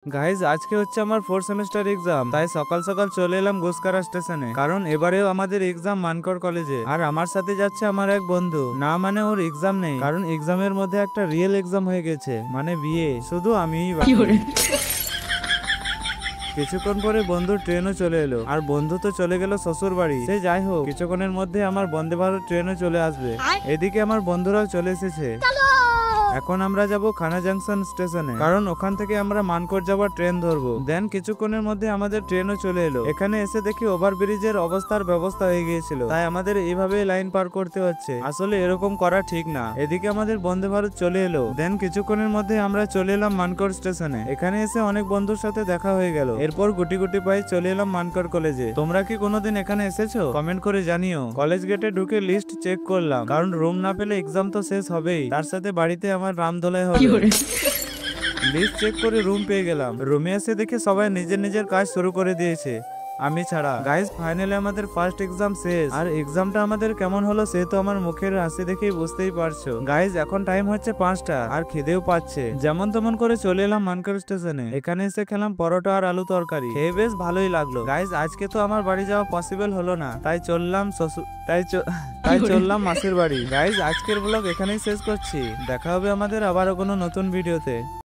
Guys আজকে হচ্ছে আমার 4th সেমিস্টার এক্সাম, তাই সকাল সকাল চলে এলাম গুসকারা স্টেশনে, কারণ এবারেও আমাদের এক্সাম মানকর কলেজে। আর আমার সাথে যাচ্ছে আমার এক বন্ধু। না মানে ওর এক্সাম নেই, কারণ এক্সামের মধ্যে একটা রিয়েল এক্সাম হয়ে গেছে, মানে বিয়ে। শুধু আমিই বাকি। কিছুক্ষণ পরে বন্ধুর ট্রেনও চলে এলো, আর বন্ধু তো চলে গেল শ্বশুর বাড়ি। সে যাই হোক, কিছুক্ষণের মধ্যে আমার বন্দে ভারত ট্রেনও চলে আসবে। এদিকে আমার বন্ধুরাও চলে এসেছে। এখন আমরা যাব খানা জাংশন স্টেশনে, কারণ ওখান থেকে আমরা মানকর যাওয়ার ট্রেন ধরবো। দেন কিছুক্ষণের মধ্যে আমাদের ট্রেনও চলে এলো। এখানে এসে দেখি ওভারব্রিজের অবস্থার ব্যবস্থা হয়ে গিয়েছিল, তাই আমাদের এইভাবে লাইন পার করতে হচ্ছে। আসলে এরকম করা ঠিক না। এদিকে আমাদের বন্দে ভারত চলে এলো। দেন কিছুক্ষণের মধ্যে আমরা চলে এলাম মানকর স্টেশনে। এখানে এসে অনেক বন্ধুর সাথে দেখা হয়ে গেল। এরপর গুটি গুটি পায়ে চলে এলাম মানকর কলেজে। তোমরা কি কোনোদিন এখানে এসেছো? কমেন্ট করে জানিও। কলেজ গেটে ঢুকে লিস্ট চেক করলাম, কারণ রুম না পেলে এক্সাম তো শেষ হবেই, তার সাথে বাড়িতে আমার রাম ধোলাই হবে। লিস্ট চেক করে রুম পেয়ে গেলাম। রুমে এসে দেখে সবাই নিজের নিজের কাজ শুরু করে দিয়েছে, আমি ছাড়া। গাইস ফাইনালি আমাদের ফার্স্ট এক্সাম শেষ। আর এক্সামটা আমাদের কেমন হলো সে তো আমার মুখের হাসি দেখেই বুঝতেই পারছো। গাইস এখন টাইম হচ্ছে 5টা, আর খিদেও পাচ্ছে। যেমন তেমন করে চলে এলাম মানকর স্টেশনে। এখানে এসে খেলাম পরোটা আর আলু তরকারি। খেয়ে বেশ ভালোই লাগলো। গাইস আজকে তো আমার বাড়ি যাওয়া পসিবল হলো না, তাই চললাম মাসির বাড়ি। গাইস আজকের ব্লগ এখানেই শেষ করছি। দেখা হবে আমাদের আবারও কোনো নতুন ভিডিওতে।